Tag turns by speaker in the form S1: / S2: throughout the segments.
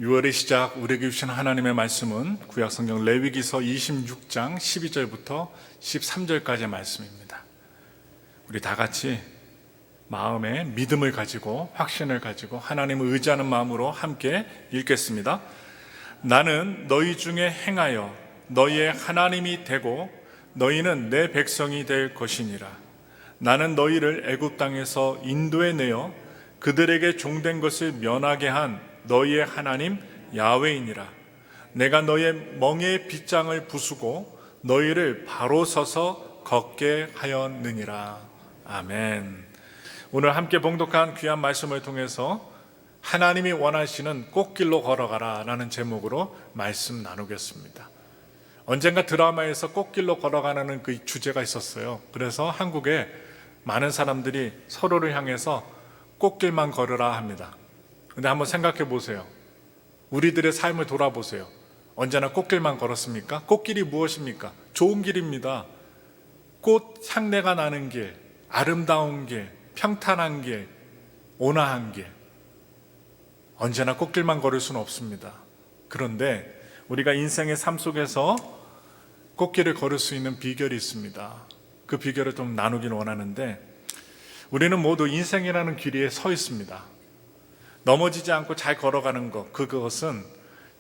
S1: 6월의 시작 우리에게 주신 하나님의 말씀은 구약성경 레위기서 26장 12절부터 13절까지의 말씀입니다. 우리 다 같이 마음에 믿음을 가지고 확신을 가지고 하나님을 의지하는 마음으로 함께 읽겠습니다. 나는 너희 중에 행하여 너희의 하나님이 되고 너희는 내 백성이 될 것이니라. 나는 너희를 애굽 땅에서 인도해 내어 그들에게 종된 것을 면하게 한 너희의 하나님 야훼이니라. 내가 너희의 멍에의 빗장을 부수고 너희를 바로 서서 걷게 하였느니라. 아멘. 오늘 함께 봉독한 귀한 말씀을 통해서 하나님이 원하시는 꽃길로 걸어가라 라는 제목으로 말씀 나누겠습니다. 언젠가 드라마에서 꽃길로 걸어가는 그 주제가 있었어요. 그래서 한국에 많은 사람들이 서로를 향해서 꽃길만 걸으라 합니다. 근데 한번 생각해 보세요. 우리들의 삶을 돌아보세요. 언제나 꽃길만 걸었습니까? 꽃길이 무엇입니까? 좋은 길입니다. 꽃 향내가 나는 길, 아름다운 길, 평탄한 길, 온화한 길. 언제나 꽃길만 걸을 수는 없습니다. 그런데 우리가 인생의 삶 속에서 꽃길을 걸을 수 있는 비결이 있습니다. 그 비결을 좀 나누긴 원하는데, 우리는 모두 인생이라는 길 위에 서 있습니다. 넘어지지 않고 잘 걸어가는 것, 그것은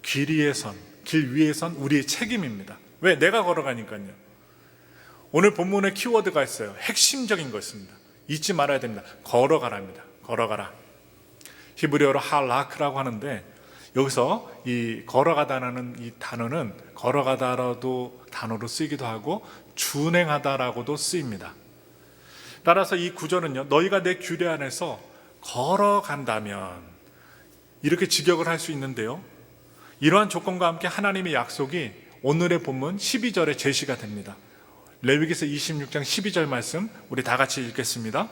S1: 길 위에 선 우리의 책임입니다. 왜? 내가 걸어가니까요. 오늘 본문에 키워드가 있어요. 핵심적인 것입니다. 잊지 말아야 됩니다. 걸어가랍니다. 걸어가라. 히브리어로 할라크라고 하는데, 여기서 이 걸어가다라는 이 단어는 걸어가다라도 단어로 쓰이기도 하고 준행하다라고도 쓰입니다. 따라서 이 구절은요, 너희가 내 규례 안에서 걸어간다면 이렇게 직역을 할 수 있는데요, 이러한 조건과 함께 하나님의 약속이 오늘의 본문 12절에 제시가 됩니다. 레위기서 26장 12절 말씀 우리 다 같이 읽겠습니다.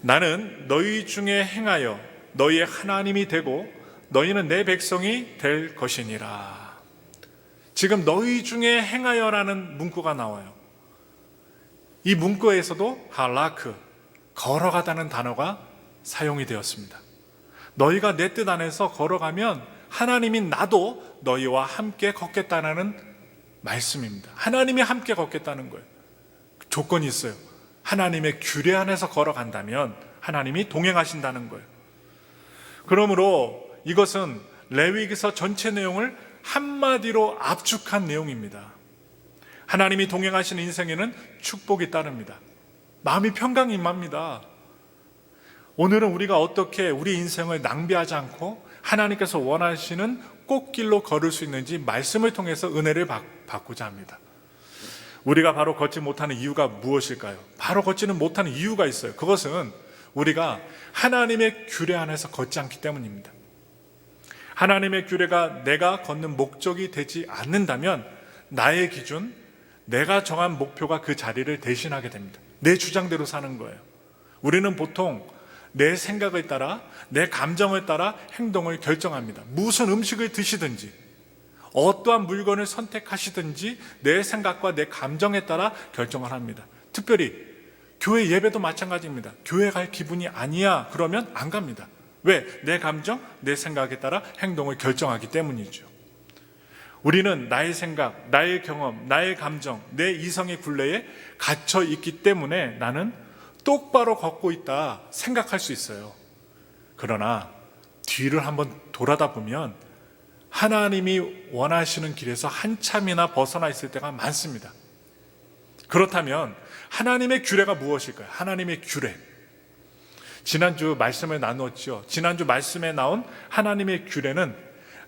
S1: 나는 너희 중에 행하여 너희의 하나님이 되고 너희는 내 백성이 될 것이니라. 지금 너희 중에 행하여라는 문구가 나와요. 이 문구에서도 할라크, 걸어가다는 단어가 사용이 되었습니다. 너희가 내 뜻 안에서 걸어가면 하나님이 나도 너희와 함께 걷겠다는 말씀입니다. 하나님이 함께 걷겠다는 거예요. 조건이 있어요. 하나님의 규례 안에서 걸어간다면 하나님이 동행하신다는 거예요. 그러므로 이것은 레위기서 전체 내용을 한마디로 압축한 내용입니다. 하나님이 동행하시는 인생에는 축복이 따릅니다. 마음이 평강이 임합니다. 오늘은 우리가 어떻게 우리 인생을 낭비하지 않고 하나님께서 원하시는 꽃길로 걸을 수 있는지 말씀을 통해서 은혜를 받고자 합니다. 우리가 바로 걷지 못하는 이유가 무엇일까요? 바로 걷지는 못하는 이유가 있어요. 그것은 우리가 하나님의 규례 안에서 걷지 않기 때문입니다. 하나님의 규례가 내가 걷는 목적이 되지 않는다면 나의 기준, 내가 정한 목표가 그 자리를 대신하게 됩니다. 내 주장대로 사는 거예요. 우리는 보통 내 생각을 따라, 내 감정을 따라 행동을 결정합니다. 무슨 음식을 드시든지, 어떠한 물건을 선택하시든지 내 생각과 내 감정에 따라 결정을 합니다. 특별히 교회 예배도 마찬가지입니다. 교회 갈 기분이 아니야 그러면 안 갑니다. 왜? 내 감정, 내 생각에 따라 행동을 결정하기 때문이죠. 우리는 나의 생각, 나의 경험, 나의 감정, 내 이성의 굴레에 갇혀 있기 때문에 나는 똑바로 걷고 있다 생각할 수 있어요. 그러나 뒤를 한번 돌아다 보면 하나님이 원하시는 길에서 한참이나 벗어나 있을 때가 많습니다. 그렇다면 하나님의 규례가 무엇일까요? 하나님의 규례. 지난주 말씀을 나누었죠. 지난주 말씀에 나온 하나님의 규례는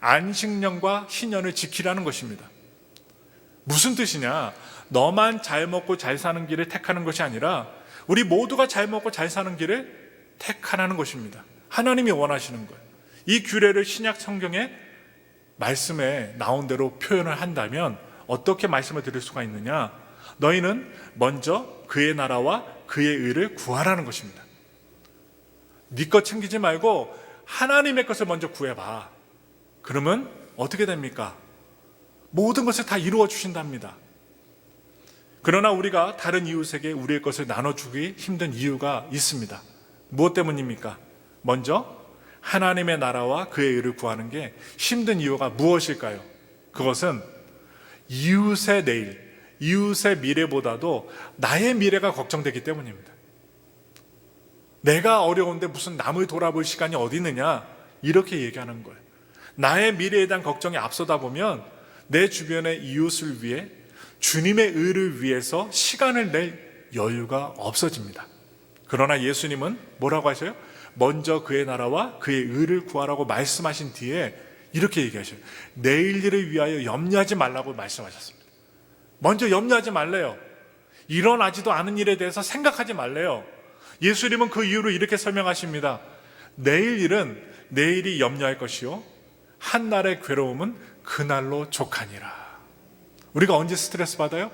S1: 안식년과 희년을 지키라는 것입니다. 무슨 뜻이냐? 너만 잘 먹고 잘 사는 길을 택하는 것이 아니라 우리 모두가 잘 먹고 잘 사는 길을 택하라는 것입니다. 하나님이 원하시는 거예요. 이 규례를 신약 성경의 말씀에 나온 대로 표현을 한다면 어떻게 말씀을 드릴 수가 있느냐? 너희는 먼저 그의 나라와 그의 의를 구하라는 것입니다. 네 것 챙기지 말고 하나님의 것을 먼저 구해봐. 그러면 어떻게 됩니까? 모든 것을 다 이루어 주신답니다. 그러나 우리가 다른 이웃에게 우리의 것을 나눠주기 힘든 이유가 있습니다. 무엇 때문입니까? 먼저 하나님의 나라와 그의 의를 구하는 게 힘든 이유가 무엇일까요? 그것은 이웃의 내일, 이웃의 미래보다도 나의 미래가 걱정되기 때문입니다. 내가 어려운데 무슨 남을 돌아볼 시간이 어디 있느냐, 이렇게 얘기하는 거예요. 나의 미래에 대한 걱정이 앞서다 보면 내 주변의 이웃을 위해, 주님의 의를 위해서 시간을 낼 여유가 없어집니다. 그러나 예수님은 뭐라고 하셔요? 먼저 그의 나라와 그의 의를 구하라고 말씀하신 뒤에 이렇게 얘기하셔요. 내일 일을 위하여 염려하지 말라고 말씀하셨습니다. 먼저 염려하지 말래요. 일어나지도 않은 일에 대해서 생각하지 말래요. 예수님은 그 이유를 이렇게 설명하십니다. 내일 일은 내일이 염려할 것이요, 한날의 괴로움은 그날로 족하니라. 우리가 언제 스트레스 받아요?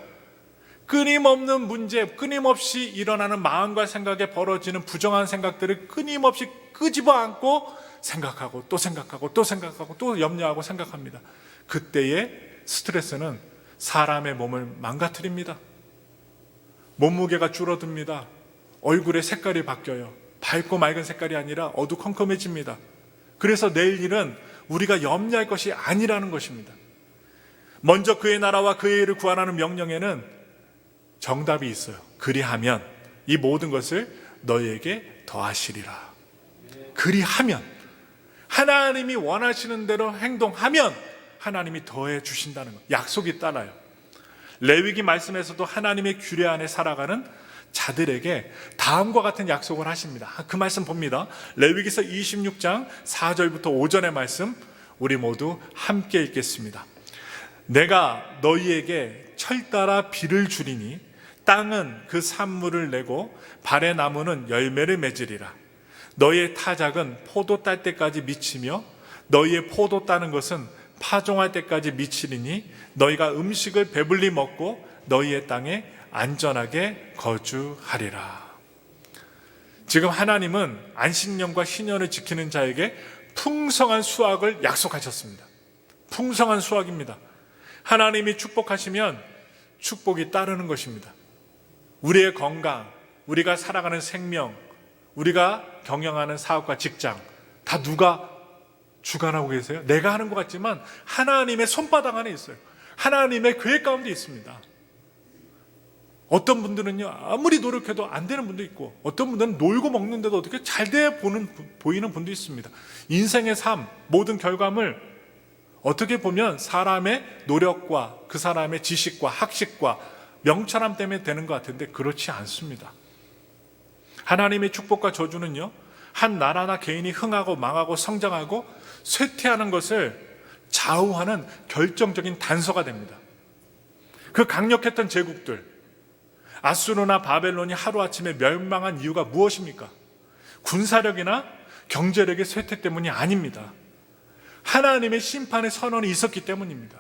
S1: 끊임없는 문제, 끊임없이 일어나는 마음과 생각에 벌어지는 부정한 생각들을 끊임없이 끄집어 안고 생각하고 또 생각하고 또 생각하고 또 염려하고 생각합니다. 그때의 스트레스는 사람의 몸을 망가뜨립니다. 몸무게가 줄어듭니다. 얼굴의 색깔이 바뀌어요. 밝고 맑은 색깔이 아니라 어두컴컴해집니다. 그래서 내일 일은 우리가 염려할 것이 아니라는 것입니다. 먼저 그의 나라와 그의 일을 구하라는 명령에는 정답이 있어요. 그리하면 이 모든 것을 너희에게 더하시리라. 그리하면, 하나님이 원하시는 대로 행동하면 하나님이 더해 주신다는 것, 약속이 따라요. 레위기 말씀에서도 하나님의 규례 안에 살아가는 자들에게 다음과 같은 약속을 하십니다. 그 말씀 봅니다. 레위기서 26장 4절부터 5절의 말씀, 우리 모두 함께 읽겠습니다. 내가 너희에게 철 따라 비를 주리니 땅은 그 산물을 내고 발의 나무는 열매를 맺으리라. 너희의 타작은 포도 딸 때까지 미치며 너희의 포도 따는 것은 파종할 때까지 미치리니 너희가 음식을 배불리 먹고 너희의 땅에 안전하게 거주하리라. 지금 하나님은 안식년과 신년을 지키는 자에게 풍성한 수확을 약속하셨습니다. 풍성한 수확입니다. 하나님이 축복하시면 축복이 따르는 것입니다. 우리의 건강, 우리가 살아가는 생명, 우리가 경영하는 사업과 직장, 다 누가 주관하고 계세요? 내가 하는 것 같지만 하나님의 손바닥 안에 있어요. 하나님의 계획 가운데 있습니다. 어떤 분들은요, 아무리 노력해도 안 되는 분도 있고, 어떤 분들은 놀고 먹는데도 어떻게 잘 돼 보이는 분도 있습니다. 인생의 삶, 모든 결과물, 어떻게 보면 사람의 노력과 그 사람의 지식과 학식과 명철함 때문에 되는 것 같은데 그렇지 않습니다. 하나님의 축복과 저주는요, 한 나라나 개인이 흥하고 망하고 성장하고 쇠퇴하는 것을 좌우하는 결정적인 단서가 됩니다. 그 강력했던 제국들, 아수르나 바벨론이 하루아침에 멸망한 이유가 무엇입니까? 군사력이나 경제력의 쇠퇴 때문이 아닙니다. 하나님의 심판의 선언이 있었기 때문입니다.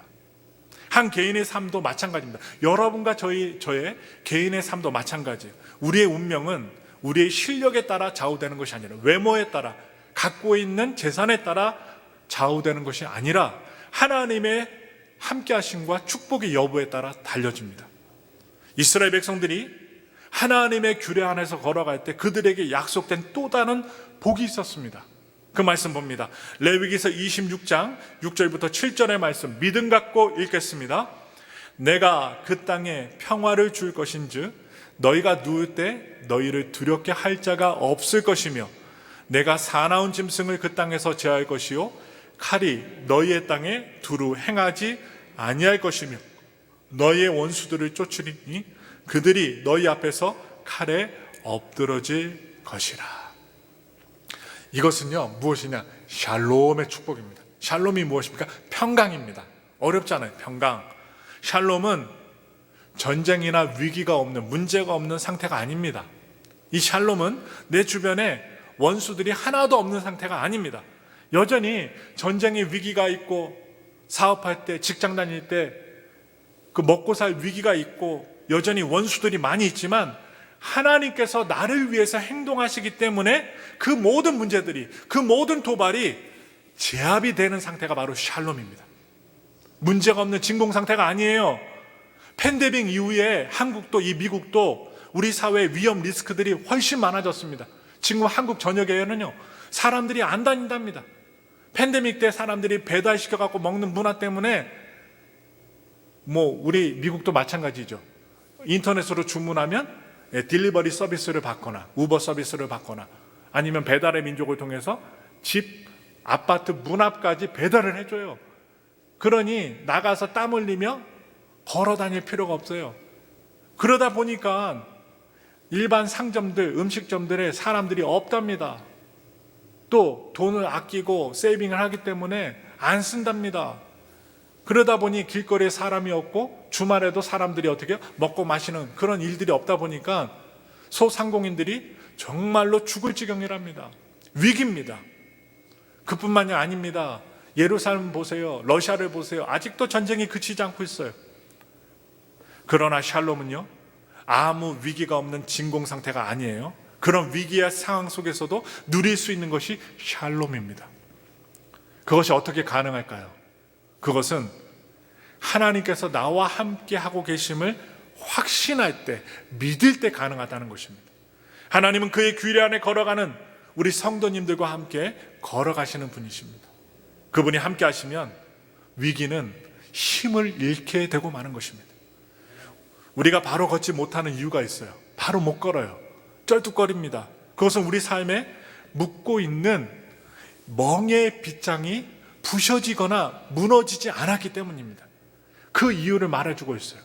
S1: 한 개인의 삶도 마찬가지입니다. 여러분과 저의 개인의 삶도 마찬가지예요. 우리의 운명은 우리의 실력에 따라 좌우되는 것이 아니라, 외모에 따라, 갖고 있는 재산에 따라 좌우되는 것이 아니라 하나님의 함께하심과 축복의 여부에 따라 달려집니다. 이스라엘 백성들이 하나님의 규례 안에서 걸어갈 때 그들에게 약속된 또 다른 복이 있었습니다. 그 말씀 봅니다. 레위기서 26장 6절부터 7절의 말씀 믿음 갖고 읽겠습니다. 내가 그 땅에 평화를 줄 것인즉 너희가 누울 때 너희를 두렵게 할 자가 없을 것이며 내가 사나운 짐승을 그 땅에서 제할 것이요 칼이 너희의 땅에 두루 행하지 아니할 것이며 너희의 원수들을 쫓으리니 그들이 너희 앞에서 칼에 엎드러질 것이라. 이것은요, 무엇이냐? 샬롬의 축복입니다. 샬롬이 무엇입니까? 평강입니다. 어렵잖아요. 평강. 샬롬은 전쟁이나 위기가 없는, 문제가 없는 상태가 아닙니다. 이 샬롬은 내 주변에 원수들이 하나도 없는 상태가 아닙니다. 여전히 전쟁의 위기가 있고, 사업할 때, 직장 다닐 때 그 먹고 살 위기가 있고, 여전히 원수들이 많이 있지만 하나님께서 나를 위해서 행동하시기 때문에 그 모든 문제들이, 그 모든 도발이 제압이 되는 상태가 바로 샬롬입니다. 문제가 없는 진공 상태가 아니에요. 팬데믹 이후에 한국도 이 미국도 우리 사회의 위험 리스크들이 훨씬 많아졌습니다. 지금 한국 전역에는요 사람들이 안 다닌답니다. 팬데믹 때 사람들이 배달시켜갖고 먹는 문화 때문에 우리 미국도 마찬가지죠. 인터넷으로 주문하면 딜리버리 서비스를 받거나 우버 서비스를 받거나 아니면 배달의 민족을 통해서 집, 아파트 문 앞까지 배달을 해줘요. 그러니 나가서 땀 흘리며 걸어 다닐 필요가 없어요. 그러다 보니까 일반 상점들, 음식점들에 사람들이 없답니다. 또 돈을 아끼고 세이빙을 하기 때문에 안 쓴답니다. 그러다 보니 길거리에 사람이 없고 주말에도 사람들이 어떻게 먹고 마시는 그런 일들이 없다 보니까 소상공인들이 정말로 죽을 지경이랍니다. 위기입니다. 그뿐만이 아닙니다. 예루살렘 보세요. 러시아를 보세요. 아직도 전쟁이 그치지 않고 있어요. 그러나 샬롬은요, 아무 위기가 없는 진공 상태가 아니에요. 그런 위기의 상황 속에서도 누릴 수 있는 것이 샬롬입니다. 그것이 어떻게 가능할까요? 그것은 하나님께서 나와 함께 하고 계심을 확신할 때, 믿을 때 가능하다는 것입니다. 하나님은 그의 규례 안에 걸어가는 우리 성도님들과 함께 걸어가시는 분이십니다. 그분이 함께 하시면 위기는 힘을 잃게 되고 마는 것입니다. 우리가 바로 걷지 못하는 이유가 있어요. 바로 못 걸어요. 쩔뚝거립니다. 그것은 우리 삶에 묻고 있는 멍에의 빗장이 부셔지거나 무너지지 않았기 때문입니다. 그 이유를 말해주고 있어요.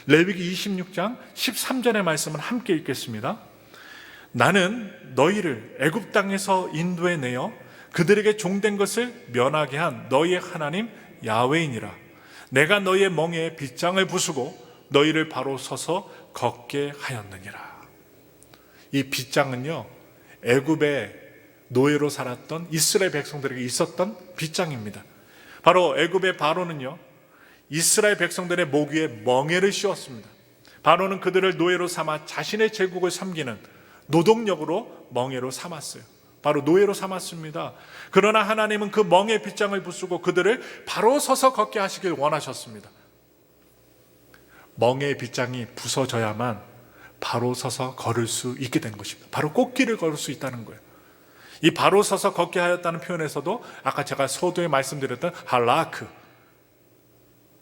S1: 레위기 26장 13절의 말씀을 함께 읽겠습니다. 나는 너희를 애굽 땅에서 인도해 내어 그들에게 종된 것을 면하게 한 너희의 하나님 야훼이니라. 내가 너희의 멍에의 빗장을 부수고 너희를 바로 서서 걷게 하였느니라. 이 빗장은요, 애굽의 노예로 살았던 이스라엘 백성들에게 있었던 빗장입니다. 바로 애굽의 바로는요, 이스라엘 백성들의 목 위에 멍에를 씌웠습니다. 바로는 그들을 노예로 삼아 자신의 제국을 섬기는 노동력으로 멍에로 삼았어요. 바로 노예로 삼았습니다. 그러나 하나님은 그 멍에 빗장을 부수고 그들을 바로 서서 걷게 하시길 원하셨습니다. 멍에의 빗장이 부서져야만 바로 서서 걸을 수 있게 된 것입니다. 바로 꽃길을 걸을 수 있다는 거예요. 이 바로 서서 걷게 하였다는 표현에서도 아까 제가 서두에 말씀드렸던 할라크,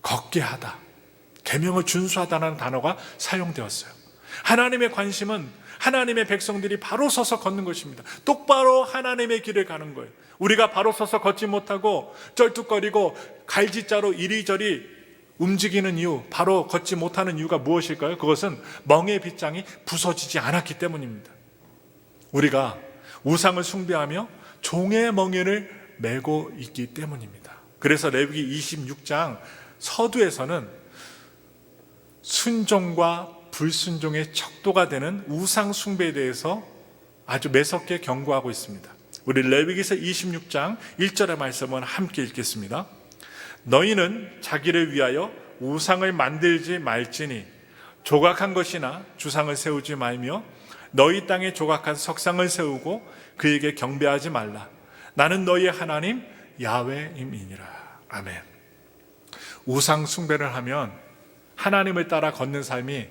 S1: 걷게 하다, 계명을 준수하다는 단어가 사용되었어요. 하나님의 관심은 하나님의 백성들이 바로 서서 걷는 것입니다. 똑바로 하나님의 길을 가는 거예요. 우리가 바로 서서 걷지 못하고 쩔뚝거리고 갈지자로 이리저리 움직이는 이유, 바로 걷지 못하는 이유가 무엇일까요? 그것은 멍에의 빗장이 부서지지 않았기 때문입니다. 우리가 우상을 숭배하며 종의 멍에를 메고 있기 때문입니다. 그래서 레위기 26장 서두에서는 순종과 불순종의 척도가 되는 우상 숭배에 대해서 아주 매섭게 경고하고 있습니다. 우리 레위기서 26장 1절의 말씀은 함께 읽겠습니다. 너희는 자기를 위하여 우상을 만들지 말지니 조각한 것이나 주상을 세우지 말며 너희 땅에 조각한 석상을 세우고 그에게 경배하지 말라. 나는 너희의 하나님 야훼임이니라. 아멘. 우상 숭배를 하면 하나님을 따라 걷는 삶이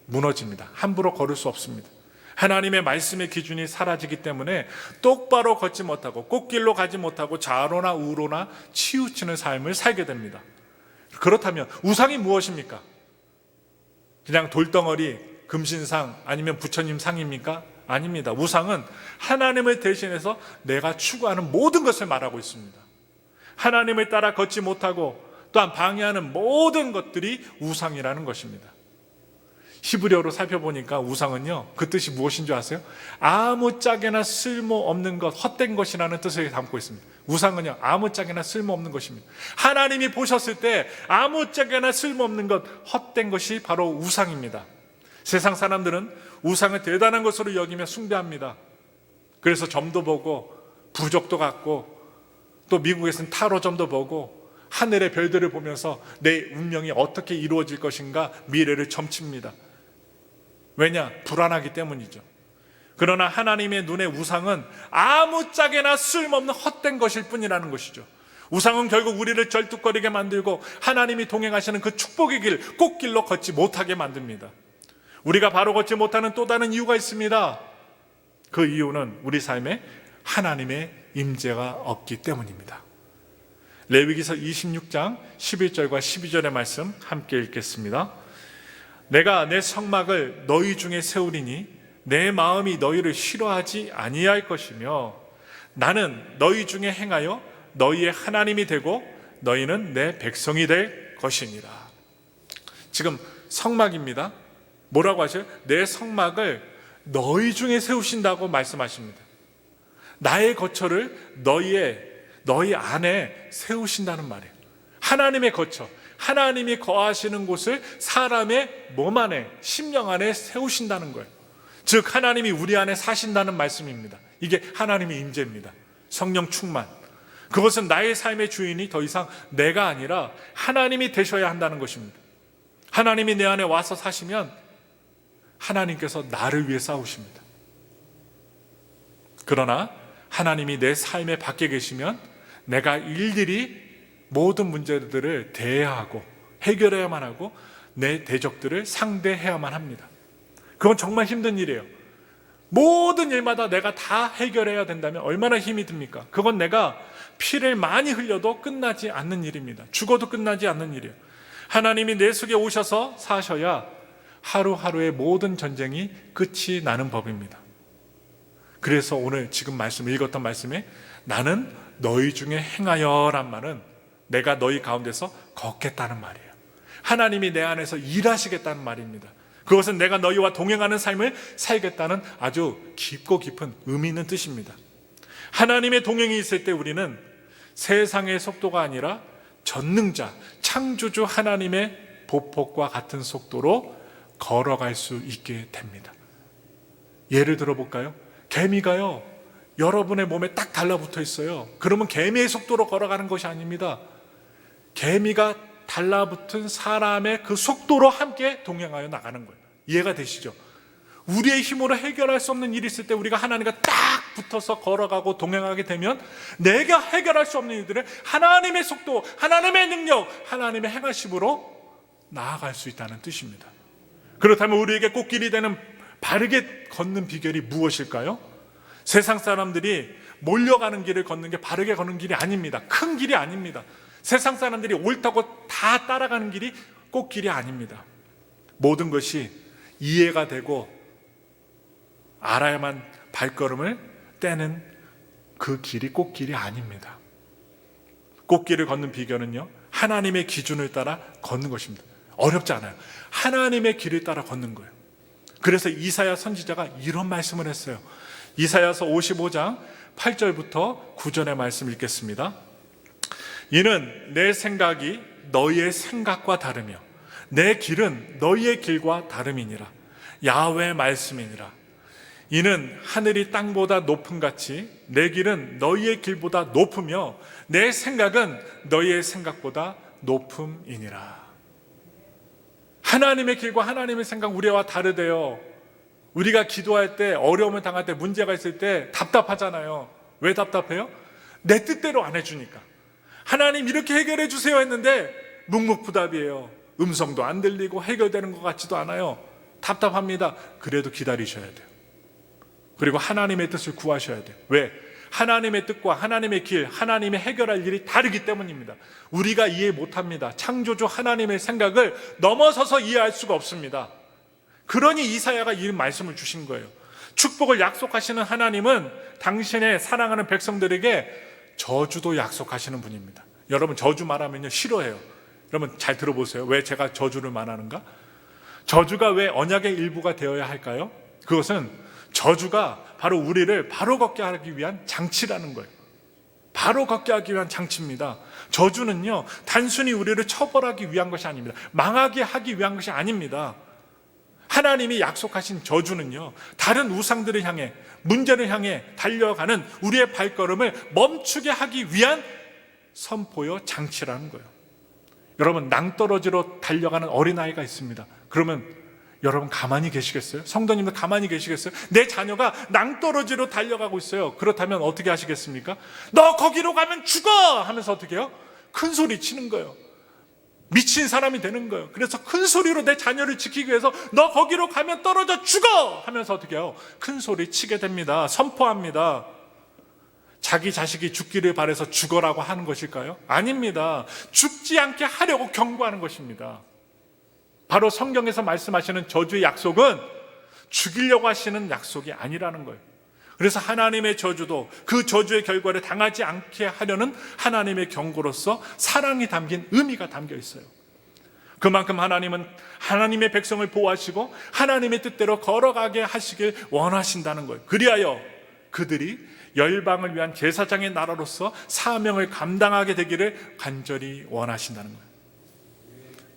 S1: 무너집니다. 함부로 걸을 수 없습니다. 하나님의 말씀의 기준이 사라지기 때문에 똑바로 걷지 못하고 꽃길로 가지 못하고 좌로나 우로나 치우치는 삶을 살게 됩니다. 그렇다면 우상이 무엇입니까? 그냥 돌덩어리, 금신상 아니면 부처님 상입니까? 아닙니다. 우상은 하나님을 대신해서 내가 추구하는 모든 것을 말하고 있습니다. 하나님을 따라 걷지 못하고 또한 방해하는 모든 것들이 우상이라는 것입니다. 히브리어로 살펴보니까 우상은요, 그 뜻이 무엇인 줄 아세요? 아무짝에나 쓸모없는 것, 헛된 것이라는 뜻을 담고 있습니다. 우상은요, 아무짝에나 쓸모없는 것입니다. 하나님이 보셨을 때 아무짝에나 쓸모없는 것, 헛된 것이 바로 우상입니다. 세상 사람들은 우상을 대단한 것으로 여기며 숭배합니다. 그래서 점도 보고 부적도 갖고 또 미국에서는 타로점도 보고 하늘의 별들을 보면서 내 운명이 어떻게 이루어질 것인가 미래를 점칩니다. 왜냐? 불안하기 때문이죠. 그러나 하나님의 눈에 우상은 아무짝에나 쓸모없는 헛된 것일 뿐이라는 것이죠. 우상은 결국 우리를 절뚝거리게 만들고 하나님이 동행하시는 그 축복의 길, 꽃길로 걷지 못하게 만듭니다. 우리가 바로 걷지 못하는 또 다른 이유가 있습니다. 그 이유는 우리 삶에 하나님의 임재가 없기 때문입니다. 레위기서 26장 11절과 12절의 말씀 함께 읽겠습니다. 내가 내 성막을 너희 중에 세우리니 내 마음이 너희를 싫어하지 아니할 것이며 나는 너희 중에 행하여 너희의 하나님이 되고 너희는 내 백성이 될 것이니라. 지금 성막입니다. 뭐라고 하셔요? 내 성막을 너희 중에 세우신다고 말씀하십니다. 나의 거처를 너희 안에 세우신다는 말이에요. 하나님의 거처, 하나님이 거하시는 곳을 사람의 몸 안에, 심령 안에 세우신다는 거예요. 즉 하나님이 우리 안에 사신다는 말씀입니다. 이게 하나님의 임재입니다. 성령 충만. 그것은 나의 삶의 주인이 더 이상 내가 아니라 하나님이 되셔야 한다는 것입니다. 하나님이 내 안에 와서 사시면 하나님께서 나를 위해 싸우십니다. 그러나 하나님이 내 삶에 밖에 계시면 내가 일일이 모든 문제들을 대해하고 해결해야만 하고 내 대적들을 상대해야만 합니다. 그건 정말 힘든 일이에요. 모든 일마다 내가 다 해결해야 된다면 얼마나 힘이 듭니까? 그건 내가 피를 많이 흘려도 끝나지 않는 일입니다. 죽어도 끝나지 않는 일이에요. 하나님이 내 속에 오셔서 사셔야 하루하루의 모든 전쟁이 끝이 나는 법입니다. 그래서 오늘 지금 읽었던 말씀에 나는 너희 중에 행하여란 말은 내가 너희 가운데서 걷겠다는 말이에요. 하나님이 내 안에서 일하시겠다는 말입니다. 그것은 내가 너희와 동행하는 삶을 살겠다는 아주 깊고 깊은 의미 있는 뜻입니다. 하나님의 동행이 있을 때 우리는 세상의 속도가 아니라 전능자, 창조주 하나님의 보폭과 같은 속도로 걸어갈 수 있게 됩니다. 예를 들어볼까요? 개미가요, 여러분의 몸에 딱 달라붙어 있어요. 그러면 개미의 속도로 걸어가는 것이 아닙니다. 개미가 달라붙은 사람의 그 속도로 함께 동행하여 나가는 거예요. 이해가 되시죠? 우리의 힘으로 해결할 수 없는 일이 있을 때 우리가 하나님과 딱 붙어서 걸어가고 동행하게 되면 내가 해결할 수 없는 일들을 하나님의 속도, 하나님의 능력, 하나님의 행하심으로 나아갈 수 있다는 뜻입니다. 그렇다면 우리에게 꽃길이 되는 바르게 걷는 비결이 무엇일까요? 세상 사람들이 몰려가는 길을 걷는 게 바르게 걷는 길이 아닙니다. 큰 길이 아닙니다. 세상 사람들이 옳다고 다 따라가는 길이 꽃길이 아닙니다. 모든 것이 이해가 되고 알아야만 발걸음을 떼는 그 길이 꽃길이 아닙니다. 꽃길을 걷는 비결은요, 하나님의 기준을 따라 걷는 것입니다. 어렵지 않아요. 하나님의 길을 따라 걷는 거예요. 그래서 이사야 선지자가 이런 말씀을 했어요. 이사야서 55장 8절부터 9절의 말씀 읽겠습니다. 이는 내 생각이 너희의 생각과 다르며 내 길은 너희의 길과 다름이니라. 야훼 말씀이니라. 이는 하늘이 땅보다 높음 같이 내 길은 너희의 길보다 높으며 내 생각은 너희의 생각보다 높음이니라. 하나님의 길과 하나님의 생각 우리와 다르대요. 우리가 기도할 때, 어려움을 당할 때, 문제가 있을 때 답답하잖아요. 왜 답답해요? 내 뜻대로 안 해주니까. 하나님 이렇게 해결해 주세요 했는데 묵묵부답이에요. 음성도 안 들리고 해결되는 것 같지도 않아요. 답답합니다. 그래도 기다리셔야 돼요. 그리고 하나님의 뜻을 구하셔야 돼요. 왜? 하나님의 뜻과 하나님의 길, 하나님의 해결할 일이 다르기 때문입니다. 우리가 이해 못합니다. 창조주 하나님의 생각을 넘어서서 이해할 수가 없습니다. 그러니 이사야가 이 말씀을 주신 거예요. 축복을 약속하시는 하나님은 당신의 사랑하는 백성들에게 저주도 약속하시는 분입니다. 여러분 저주 말하면요 싫어해요. 여러분 잘 들어보세요. 왜 제가 저주를 말하는가? 저주가 왜 언약의 일부가 되어야 할까요? 그것은 저주가 바로 우리를 바로 걷게 하기 위한 장치라는 거예요. 바로 걷게 하기 위한 장치입니다. 저주는요 단순히 우리를 처벌하기 위한 것이 아닙니다. 망하게 하기 위한 것이 아닙니다. 하나님이 약속하신 저주는요 다른 우상들을 향해, 문제를 향해 달려가는 우리의 발걸음을 멈추게 하기 위한 선포요 장치라는 거예요. 여러분 낭떠러지로 달려가는 어린아이가 있습니다. 그러면 여러분 가만히 계시겠어요? 성도님들 가만히 계시겠어요? 내 자녀가 낭떠러지로 달려가고 있어요. 그렇다면 어떻게 하시겠습니까? 너 거기로 가면 죽어! 하면서 어떻게 해요? 큰 소리 치는 거예요. 미친 사람이 되는 거예요. 그래서 큰 소리로 내 자녀를 지키기 위해서 너 거기로 가면 떨어져 죽어! 하면서 어떻게 해요? 큰 소리 치게 됩니다. 선포합니다. 자기 자식이 죽기를 바라서 죽어라고 하는 것일까요? 아닙니다. 죽지 않게 하려고 경고하는 것입니다. 바로 성경에서 말씀하시는 저주의 약속은 죽이려고 하시는 약속이 아니라는 거예요. 그래서 하나님의 저주도 그 저주의 결과를 당하지 않게 하려는 하나님의 경고로서 사랑이 담긴 의미가 담겨 있어요. 그만큼 하나님은 하나님의 백성을 보호하시고 하나님의 뜻대로 걸어가게 하시길 원하신다는 거예요. 그리하여 그들이 열방을 위한 제사장의 나라로서 사명을 감당하게 되기를 간절히 원하신다는 거예요.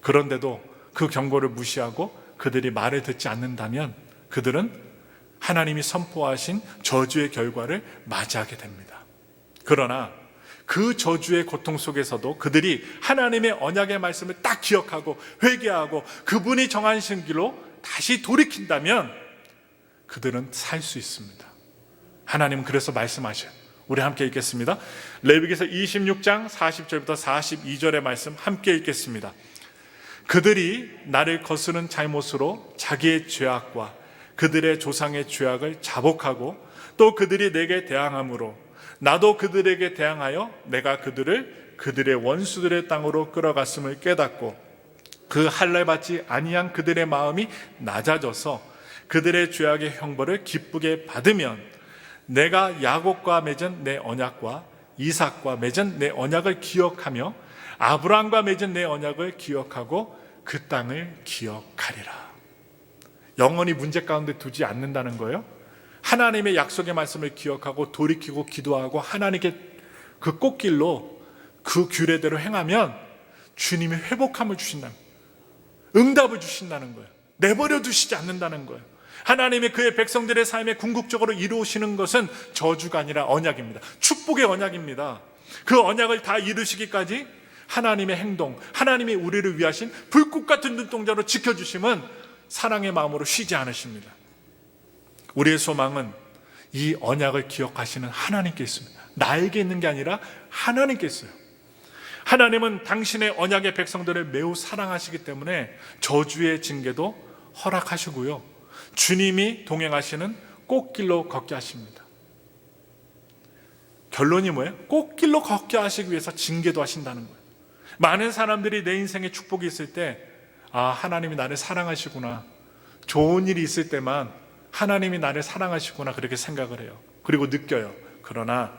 S1: 그런데도 그 경고를 무시하고 그들이 말을 듣지 않는다면 그들은 하나님이 선포하신 저주의 결과를 맞이하게 됩니다. 그러나 그 저주의 고통 속에서도 그들이 하나님의 언약의 말씀을 딱 기억하고 회개하고 그분이 정하신 길로 다시 돌이킨다면 그들은 살 수 있습니다. 하나님은 그래서 말씀하셔요. 우리 함께 읽겠습니다. 레위기서 26장 40절부터 42절의 말씀 함께 읽겠습니다. 그들이 나를 거스른 잘못으로 자기의 죄악과 그들의 조상의 죄악을 자복하고 또 그들이 내게 대항함으로 나도 그들에게 대항하여 내가 그들을 그들의 원수들의 땅으로 끌어갔음을 깨닫고 그 할례받지 아니한 그들의 마음이 낮아져서 그들의 죄악의 형벌을 기쁘게 받으면 내가 야곱과 맺은 내 언약과 이삭과 맺은 내 언약을 기억하며 아브라함과 맺은 내 언약을 기억하고 그 땅을 기억하리라. 영원히 문제 가운데 두지 않는다는 거예요. 하나님의 약속의 말씀을 기억하고 돌이키고 기도하고 하나님께 그 꽃길로 그 규례대로 행하면 주님이 회복함을 주신다는 거예요. 응답을 주신다는 거예요. 내버려 두시지 않는다는 거예요. 하나님이 그의 백성들의 삶에 궁극적으로 이루시는 것은 저주가 아니라 언약입니다. 축복의 언약입니다. 그 언약을 다 이루시기까지 하나님의 행동, 하나님이 우리를 위하신 불꽃 같은 눈동자로 지켜주심은 사랑의 마음으로 쉬지 않으십니다. 우리의 소망은 이 언약을 기억하시는 하나님께 있습니다. 나에게 있는 게 아니라 하나님께 있어요. 하나님은 당신의 언약의 백성들을 매우 사랑하시기 때문에 저주의 징계도 허락하시고요, 주님이 동행하시는 꽃길로 걷게 하십니다. 결론이 뭐예요? 꽃길로 걷게 하시기 위해서 징계도 하신다는 거예요. 많은 사람들이 내 인생에 축복이 있을 때 하나님이 나를 사랑하시구나, 좋은 일이 있을 때만 하나님이 나를 사랑하시구나 그렇게 생각을 해요. 그리고 느껴요. 그러나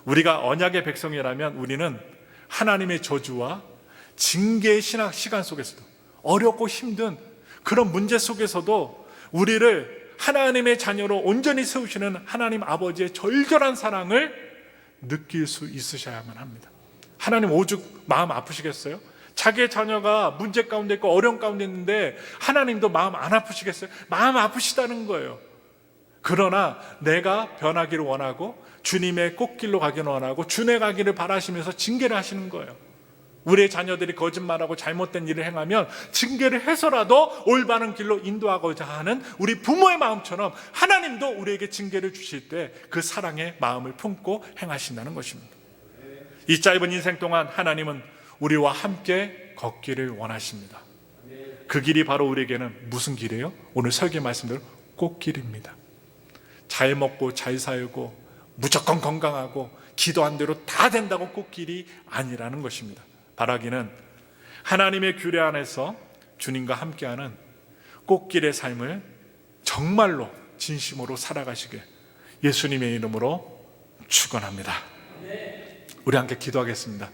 S1: 우리가 언약의 백성이라면 우리는 하나님의 저주와 징계의 시간 속에서도 어렵고 힘든 그런 문제 속에서도 우리를 하나님의 자녀로 온전히 세우시는 하나님 아버지의 절절한 사랑을 느낄 수 있으셔야만 합니다. 하나님 오죽 마음 아프시겠어요? 자기의 자녀가 문제 가운데 있고 어려움 가운데 있는데 하나님도 마음 안 아프시겠어요? 마음 아프시다는 거예요. 그러나 내가 변하기를 원하고 주님의 꽃길로 가기를 원하고 주내 가기를 바라시면서 징계를 하시는 거예요. 우리의 자녀들이 거짓말하고 잘못된 일을 행하면 징계를 해서라도 올바른 길로 인도하고자 하는 우리 부모의 마음처럼 하나님도 우리에게 징계를 주실 때 그 사랑의 마음을 품고 행하신다는 것입니다. 이 짧은 인생 동안 하나님은 우리와 함께 걷기를 원하십니다. 그 길이 바로 우리에게는 무슨 길이에요? 오늘 설교 말씀대로 꽃길입니다. 잘 먹고 잘 살고 무조건 건강하고 기도한 대로 다 된다고 꽃길이 아니라는 것입니다. 바라기는 하나님의 규례 안에서 주님과 함께하는 꽃길의 삶을 정말로 진심으로 살아가시게 예수님의 이름으로 축원합니다. 우리 함께 기도하겠습니다.